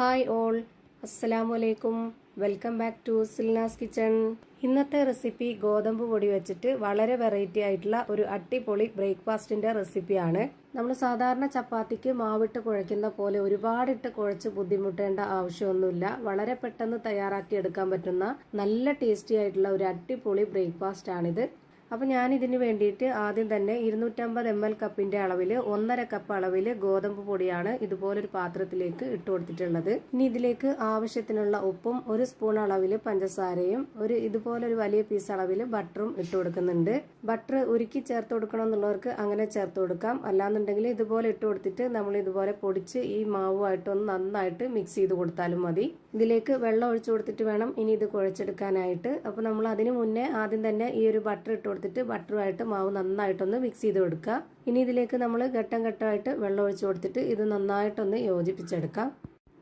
Hi all, അസ്സലാമു അലൈക്കും. Welcome back to സിൽനാസ് കിച്ചൺ. ഇന്നത്തെ റെസിപ്പി ഗോതമ്പ് പൊടി വെച്ചിട്ട് വളരെ വെറൈറ്റി ആയിട്ടുള്ള ഒരു അടിപൊളി ബ്രേക്ക്ഫാസ്റ്റിന്റെ റെസിപ്പിയാണ്. നമ്മൾ സാധാരണ ചപ്പാത്തിക്ക് മാവിട്ട് കുഴയ്ക്കുന്ന പോലെ ഒരുപാടിട്ട് കുഴച്ച് ബുദ്ധിമുട്ടേണ്ട ആവശ്യമൊന്നുമില്ല. വളരെ പെട്ടെന്ന് തയ്യാറാക്കി എടുക്കാൻ പറ്റുന്ന നല്ല ടേസ്റ്റി ആയിട്ടുള്ള ഒരു അടിപൊളി ബ്രേക്ക്ഫാസ്റ്റ് ആണിത്. അപ്പോൾ ഞാൻ ഇതിന് വേണ്ടിയിട്ട് ആദ്യം തന്നെ 250 ml കപ്പിന്റെ അളവിൽ 1.5 കപ്പ് അളവിൽ ഗോതമ്പ് പൊടിയാണ് ഇതുപോലൊരു പാത്രത്തിലേക്ക് ഇട്ട് കൊടുത്തിട്ടുള്ളത്. ഇനി ഇതിലേക്ക് ആവശ്യത്തിനുള്ള ഉപ്പും 1 സ്പൂൺ അളവിൽ പഞ്ചസാരയും ഇതുപോലൊരു വലിയ പീസ് അളവിൽ ബട്ടറും ഇട്ട് കൊടുക്കുന്നുണ്ട്. ബട്ടർ ഉരുക്കി ചേർത്ത് കൊടുക്കണം എന്നുള്ളവർക്ക് അങ്ങനെ ചേർത്ത് കൊടുക്കാം. അല്ലാന്നുണ്ടെങ്കിൽ ഇതുപോലെ ഇട്ട് കൊടുത്തിട്ട് നമ്മൾ ഇതുപോലെ പൊടിച്ച് ഈ മാവുമായിട്ടൊന്ന് നന്നായിട്ട് മിക്സ് ചെയ്ത് കൊടുത്താലും മതി. ഇതിലേക്ക് വെള്ളം ഒഴിച്ചു കൊടുത്തിട്ട് വേണം ഇനി ഇത് കുഴച്ചെടുക്കാനായിട്ട്. അപ്പോൾ നമ്മൾ അതിന് മുന്നേ ആദ്യം തന്നെ ഈ ഒരു ബട്ടർ ഇട്ട് കൊടുത്തിട്ട് ബട്ടറുമായിട്ട് മാവ് നന്നായിട്ടൊന്ന് മിക്സ് ചെയ്ത് കൊടുക്കുക. ഇനി ഇതിലേക്ക് നമ്മൾ ഘട്ടം ഘട്ടമായിട്ട് വെള്ളം ഒഴിച്ചു കൊടുത്തിട്ട് ഇത് നന്നായിട്ടൊന്ന് യോജിപ്പിച്ചെടുക്കാം.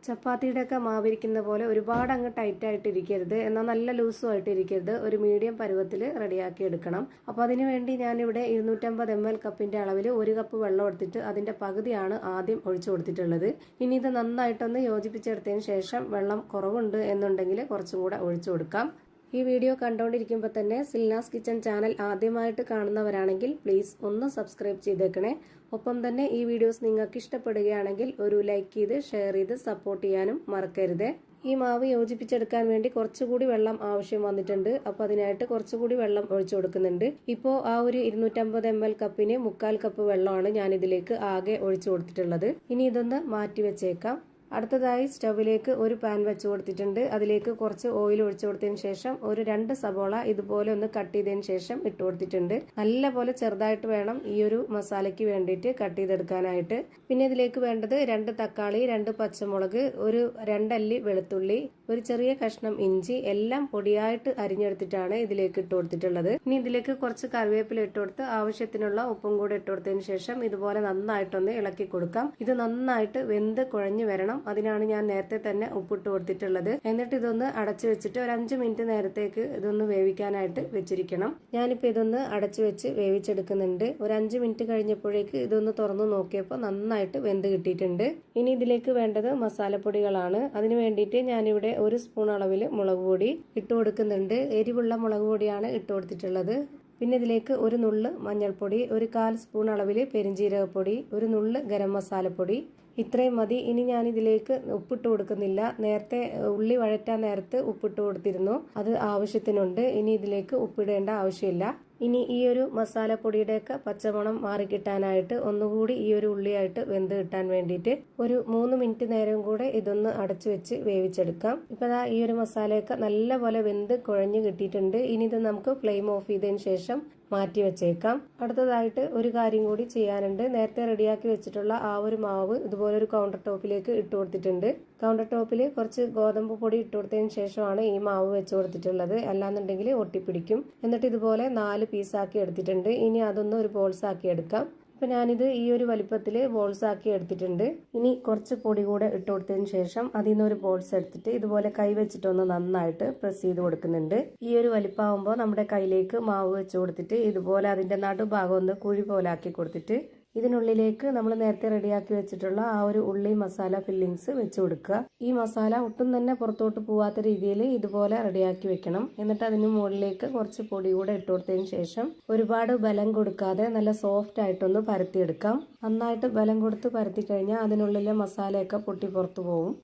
ചപ്പാത്തിയുടെ ഒക്കെ മാവിരിക്കുന്ന പോലെ ഒരുപാട് അങ്ങ് ടൈറ്റ് ആയിട്ട് ഇരിക്കരുത്, എന്നാൽ നല്ല ലൂസും ആയിട്ട് ഇരിക്കരുത്. ഒരു മീഡിയം പരുവത്തിൽ റെഡിയാക്കി എടുക്കണം. അപ്പോൾ അതിനു വേണ്ടി ഞാനിവിടെ 250 ml കപ്പിന്റെ അളവിൽ 1 കപ്പ് വെള്ളം എടുത്തിട്ട് അതിന്റെ പകുതിയാണ് ആദ്യം ഒഴിച്ചു കൊടുത്തിട്ടുള്ളത്. ഇനി ഇത് നന്നായിട്ടൊന്ന് യോജിപ്പിച്ചെടുത്തതിന് ശേഷം വെള്ളം കുറവുണ്ട് എന്നുണ്ടെങ്കിൽ കുറച്ചും കൂടെ ഒഴിച്ചു കൊടുക്കാം. ഈ വീഡിയോ കണ്ടുകൊണ്ടിരിക്കുമ്പോൾ തന്നെ സിൽനാസ് കിച്ചൺ ചാനൽ ആദ്യമായിട്ട് കാണുന്നവരാണെങ്കിൽ പ്ലീസ് ഒന്ന് സബ്സ്ക്രൈബ് ചെയ്തേക്കണേ. ഒപ്പം തന്നെ ഈ വീഡിയോസ് നിങ്ങൾക്ക് ഇഷ്ടപ്പെടുകയാണെങ്കിൽ ഒരു ലൈക്ക് ചെയ്ത് ഷെയർ ചെയ്ത് സപ്പോർട്ട് ചെയ്യാനും മറക്കരുത്. ഈ മാവ് യോജിപ്പിച്ചെടുക്കാൻ വേണ്ടി കുറച്ചുകൂടി വെള്ളം ആവശ്യം വന്നിട്ടുണ്ട്. അപ്പോൾ അതിനായിട്ട് കുറച്ചുകൂടി വെള്ളം ഒഴിച്ചു കൊടുക്കുന്നുണ്ട്. ഇപ്പോൾ ആ ഒരു 250 ml കപ്പിന് 1/4 കപ്പ് വെള്ളമാണ് ഞാൻ ഇതിലേക്ക് ആകെ ഒഴിച്ചു കൊടുത്തിട്ടുള്ളത്. ഇനി ഇതൊന്ന് മാറ്റി വെച്ചേക്കാം. അടുത്തതായി സ്റ്റവിലേക്ക് ഒരു പാൻ വെച്ച് കൊടുത്തിട്ടുണ്ട്. അതിലേക്ക് കുറച്ച് ഓയിൽ ഒഴിച്ചു കൊടുത്തതിന് ശേഷം ഒരു 2 സബോള ഇതുപോലെ ഒന്ന് കട്ട് ചെയ്തതിന് ശേഷം ഇട്ട് കൊടുത്തിട്ടുണ്ട്. നല്ലപോലെ ചെറുതായിട്ട് വേണം ഈ ഒരു മസാലയ്ക്ക് വേണ്ടിയിട്ട് കട്ട് ചെയ്തെടുക്കാനായിട്ട്. പിന്നെ ഇതിലേക്ക് വേണ്ടത് 2 തക്കാളി, 2 പച്ചമുളക്, ഒരു 2 അല്ലി വെളുത്തുള്ളി, ഒരു ചെറിയ കഷ്ണം ഇഞ്ചി എല്ലാം പൊടിയായിട്ട് അരിഞ്ഞെടുത്തിട്ടാണ് ഇതിലേക്ക് ഇട്ട് കൊടുത്തിട്ടുള്ളത്. ഇനി ഇതിലേക്ക് കുറച്ച് കറിവേപ്പില ഇട്ട് കൊടുത്ത് ആവശ്യത്തിനുള്ള ഉപ്പും കൂടെ ഇട്ട് കൊടുത്തതിന് ശേഷം ഇതുപോലെ നന്നായിട്ടൊന്ന് ഇളക്കി കൊടുക്കാം. ഇത് നന്നായിട്ട് വെന്ത് കുഴഞ്ഞു വരണം. അതിനാണ് ഞാൻ നേരത്തെ തന്നെ ഉപ്പിട്ട് കൊടുത്തിട്ടുള്ളത്. എന്നിട്ട് ഇതൊന്ന് അടച്ചു വെച്ചിട്ട് ഒരു 5 മിനിറ്റ് നേരത്തേക്ക് ഇതൊന്ന് വേവിക്കാനായിട്ട് വെച്ചിരിക്കണം. ഞാനിപ്പോൾ ഇതൊന്ന് അടച്ചു വെച്ച് വേവിച്ചെടുക്കുന്നുണ്ട്. ഒരു 5 മിനിറ്റ് കഴിഞ്ഞപ്പോഴേക്ക് ഇതൊന്ന് തുറന്നു നോക്കിയപ്പോൾ നന്നായിട്ട് വെന്ത് കിട്ടിയിട്ടുണ്ട്. ഇനി ഇതിലേക്ക് വേണ്ടത് മസാലപ്പൊടികളാണ്. അതിന് വേണ്ടിയിട്ട് ഞാനിവിടെ 1 സ്പൂൺ അളവിൽ മുളക് പൊടി ഇട്ട് കൊടുക്കുന്നുണ്ട്. എരിവുള്ള മുളക് പൊടിയാണ് ഇട്ട് കൊടുത്തിട്ടുള്ളത്. പിന്നെ ഇതിലേക്ക് ഒരു നുള്ള് മഞ്ഞൾപ്പൊടി, ഒരു 1/4 സ്പൂൺ അളവിൽ പെരിഞ്ജീരകപ്പൊടി, ഒരു നുള്ള് ഗരം മസാലപ്പൊടി, ഇത്രയും മതി. ഇനി ഞാൻ ഇതിലേക്ക് ഉപ്പിട്ട് കൊടുക്കുന്നില്ല. നേരത്തെ ഉള്ളി വഴറ്റാൻ നേരത്ത് ഉപ്പിട്ട് കൊടുത്തിരുന്നു, അത് ആവശ്യത്തിനുണ്ട്. ഇനി ഇതിലേക്ക് ഉപ്പിടേണ്ട ആവശ്യമില്ല. ഇനി ഈ ഒരു മസാലപ്പൊടിയുടെയൊക്കെ പച്ചമണം മാറിക്കിട്ടാനായിട്ട് ഒന്നുകൂടി ഈ ഒരു ഉള്ളിയായിട്ട് വെന്ത് കിട്ടാൻ വേണ്ടിയിട്ട് ഒരു 3 മിനിറ്റ് നേരം കൂടെ ഇതൊന്ന് അടച്ചു വെച്ച് വേവിച്ചെടുക്കാം. ഇപ്പം ഈ ഒരു മസാലയൊക്കെ നല്ലപോലെ വെന്ത് കുഴഞ്ഞു കിട്ടിയിട്ടുണ്ട്. ഇനി ഇത് നമുക്ക് ഫ്ലെയിം ഓഫ് ചെയ്തതിന് ശേഷം മാറ്റി വെച്ചേക്കാം. അടുത്തതായിട്ട് ഒരു കാര്യം കൂടി ചെയ്യാനുണ്ട്. നേരത്തെ റെഡിയാക്കി വെച്ചിട്ടുള്ള ആ ഒരു മാവ് ഇതുപോലെ ഒരു കൗണ്ടർ ടോപ്പിലേക്ക് ഇട്ട് കൊടുത്തിട്ടുണ്ട്. കൗണ്ടർ ടോപ്പിൽ കുറച്ച് ഗോതമ്പ് പൊടി ഇട്ട് കൊടുത്തതിന് ശേഷമാണ് ഈ മാവ് വെച്ച് കൊടുത്തിട്ടുള്ളത്. അല്ലാന്നുണ്ടെങ്കിൽ ഒട്ടിപ്പിടിക്കും. എന്നിട്ട് ഇതുപോലെ 4 പീസാക്കി എടുത്തിട്ടുണ്ട്. ഇനി അതൊന്ന് ഒരു ബോൾസ് ആക്കി എടുക്കാം. ഇപ്പം ഞാനിത് ഈ ഒരു വലിപ്പത്തിൽ ബോൾസ് ആക്കി എടുത്തിട്ടുണ്ട്. ഇനി കുറച്ച് പൊടി കൂടെ ഇട്ട് കൊടുത്തതിന് ശേഷം അതിൽ നിന്ന് ഒരു ബോൾസ് എടുത്തിട്ട് ഇതുപോലെ കൈ വെച്ചിട്ടൊന്ന് നന്നായിട്ട് പ്രസ് ചെയ്ത് കൊടുക്കുന്നുണ്ട്. ഈ ഒരു വലിപ്പമാകുമ്പോൾ നമ്മുടെ കയ്യിലേക്ക് മാവ് വെച്ച് കൊടുത്തിട്ട് ഇതുപോലെ അതിൻ്റെ നടുഭാഗം ഒന്ന് കുഴി പോലെ ആക്കി കൊടുത്തിട്ട് ഇതിനുള്ളിലേക്ക് നമ്മൾ നേരത്തെ റെഡിയാക്കി വെച്ചിട്ടുള്ള ആ ഒരു ഉള്ളി മസാല ഫില്ലിങ്സ് വെച്ച് കൊടുക്കുക. ഈ മസാല ഒട്ടും തന്നെ പുറത്തോട്ട് പോവാത്ത രീതിയിൽ ഇതുപോലെ റെഡിയാക്കി വെക്കണം. എന്നിട്ട് അതിന് മുകളിലേക്ക് കുറച്ച് പൊടി കൂടെ ഇട്ട് കൊടുത്തതിന് ശേഷം ഒരുപാട് ബലം കൊടുക്കാതെ നല്ല സോഫ്റ്റ് ആയിട്ടൊന്ന് പരത്തിയെടുക്കാം. നന്നായിട്ട് ബലം കൊടുത്ത് പരത്തി കഴിഞ്ഞാൽ അതിനുള്ളിലെ മസാലയൊക്കെ പൊട്ടി പുറത്തു പോകും.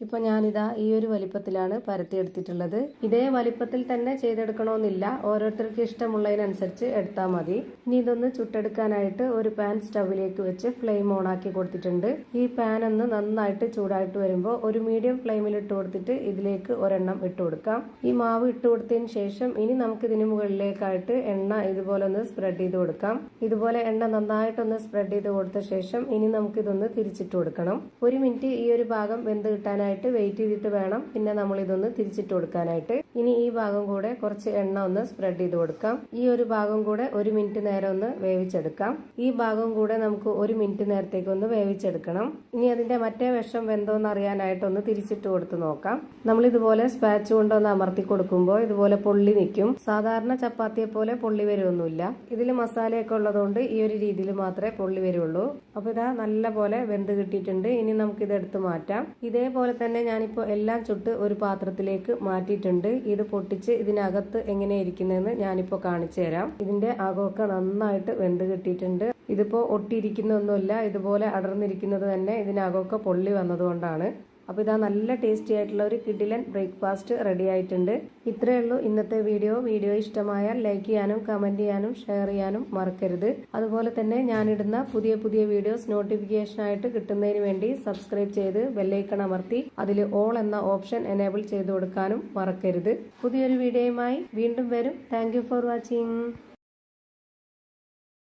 ഇപ്പോൾ ഞാനിതാ ഈ ഒരു വലിപ്പത്തിലാണ് പരത്തിയെടുത്തിട്ടുള്ളത്. ഇതേ വലിപ്പത്തിൽ തന്നെ ചെയ്തെടുക്കണമെന്നില്ല, ഓരോരുത്തർക്ക് ഇഷ്ടമുള്ളതിനനുസരിച്ച് എടുത്താൽ മതി. ഇനി ഇതൊന്ന് ചുട്ടെടുക്കാനായിട്ട് ഒരു പാൻ സ്റ്റവിലേക്ക് വെച്ച് ഫ്ലെയിം ഓൺ ആക്കി കൊടുത്തിട്ടുണ്ട്. ഈ പാൻ ഒന്ന് നന്നായിട്ട് ചൂടായിട്ട് വരുമ്പോൾ ഒരു മീഡിയം ഫ്ലെയിമിൽ ഇട്ട് കൊടുത്തിട്ട് ഇതിലേക്ക് ഒരെണ്ണം ഇട്ട് കൊടുക്കാം. ഈ മാവ് ഇട്ട് കൊടുത്തതിന് ശേഷം ഇനി നമുക്ക് ഇതിന് മുകളിലേക്കായിട്ട് എണ്ണ ഇതുപോലെ ഒന്ന് സ്പ്രെഡ് ചെയ്ത് കൊടുക്കാം. ഇതുപോലെ എണ്ണ നന്നായിട്ടൊന്ന് സ്പ്രെഡ് ചെയ്ത് കൊടുത്ത ശേഷം ഇനി നമുക്ക് ഇതൊന്ന് തിരിച്ചിട്ട് കൊടുക്കണം. 1 മിനിറ്റ് ഈ ഒരു ഭാഗം വെന്ത് കിട്ടാനായിട്ട് വെയിറ്റ് ചെയ്തിട്ട് വേണം പിന്നെ നമ്മൾ ഇതൊന്ന് തിരിച്ചിട്ട് കൊടുക്കാനായിട്ട്. ഇനി ഈ ഭാഗം കൂടെ കുറച്ച് എണ്ണ ഒന്ന് സ്പ്രെഡ് ചെയ്ത് കൊടുക്കാം. ഈ ഒരു ഭാഗം കൂടെ 1 മിനിറ്റ് നേരം ഒന്ന് വേവിച്ചെടുക്കാം. ഈ ഭാഗം കൂടെ നമുക്ക് 1 മിനിറ്റ് നേരത്തേക്ക് ഒന്ന് വേവിച്ചെടുക്കണം. ഇനി അതിന്റെ മറ്റേ വശം വെന്തോന്ന് അറിയാനായിട്ടൊന്ന് തിരിച്ചിട്ട് കൊടുത്ത് നോക്കാം. നമ്മൾ ഇതുപോലെ സ്പാച്ച് കൊണ്ടൊന്ന് അമർത്തി കൊടുക്കുമ്പോൾ ഇതുപോലെ പൊള്ളി നിൽക്കും. സാധാരണ ചപ്പാത്തിയെ പോലെ പൊള്ളി വരുമൊന്നുമില്ല. ഇതിൽ മസാലയൊക്കെ ഉള്ളതുകൊണ്ട് ഈ ഒരു രീതിയിൽ മാത്രമേ പൊള്ളി വരുള്ളൂ. അപ്പോൾ ഇതാ നല്ല പോലെ വെന്ത് കിട്ടിയിട്ടുണ്ട്. ഇനി നമുക്ക് ഇതെടുത്ത് മാറ്റാം. ഇതേപോലെ തന്നെ ഞാനിപ്പോൾ എല്ലാം ചുട്ട് ഒരു പാത്രത്തിലേക്ക് മാറ്റിയിട്ടുണ്ട്. ഇത് പൊട്ടിച്ച് ഇതിനകത്ത് എങ്ങനെ ഇരിക്കുന്നതെന്ന് ഞാനിപ്പോൾ കാണിച്ചു തരാം. ഇതിന്റെ അകമൊക്കെ നന്നായിട്ട് വെന്ത് കിട്ടിയിട്ടുണ്ട്. ഇതിപ്പോൾ ഒട്ടിയിരിക്കുന്നൊന്നുമില്ല, ഇതുപോലെ അടർന്നിരിക്കുന്നത് തന്നെ ഇതിനകമൊക്കെ പൊള്ളി വന്നതുകൊണ്ടാണ്. അപ്പോൾ ഇതാ നല്ല ടേസ്റ്റി ആയിട്ടുള്ള ഒരു കിടിലൻ ബ്രേക്ക്ഫാസ്റ്റ് റെഡി ആയിട്ടുണ്ട്. ഇത്രയേ ഉള്ളൂ ഇന്നത്തെ വീഡിയോ ഇഷ്ടമായാൽ ലൈക്ക് ചെയ്യാനും കമന്റ് ചെയ്യാനും ഷെയർ ചെയ്യാനും മറക്കരുത്. അതുപോലെ തന്നെ ഞാനിടുന്ന പുതിയ വീഡിയോസ് നോട്ടിഫിക്കേഷൻ ആയിട്ട് കിട്ടുന്നതിന് വേണ്ടി സബ്സ്ക്രൈബ് ചെയ്ത് ബെല്ലൈക്കൺ അമർത്തി അതിൽ ഓൾ എന്ന ഓപ്ഷൻ എനേബിൾ ചെയ്ത് കൊടുക്കാനും മറക്കരുത്. പുതിയൊരു വീഡിയോയുമായി വീണ്ടും വരും. Thank you for watching.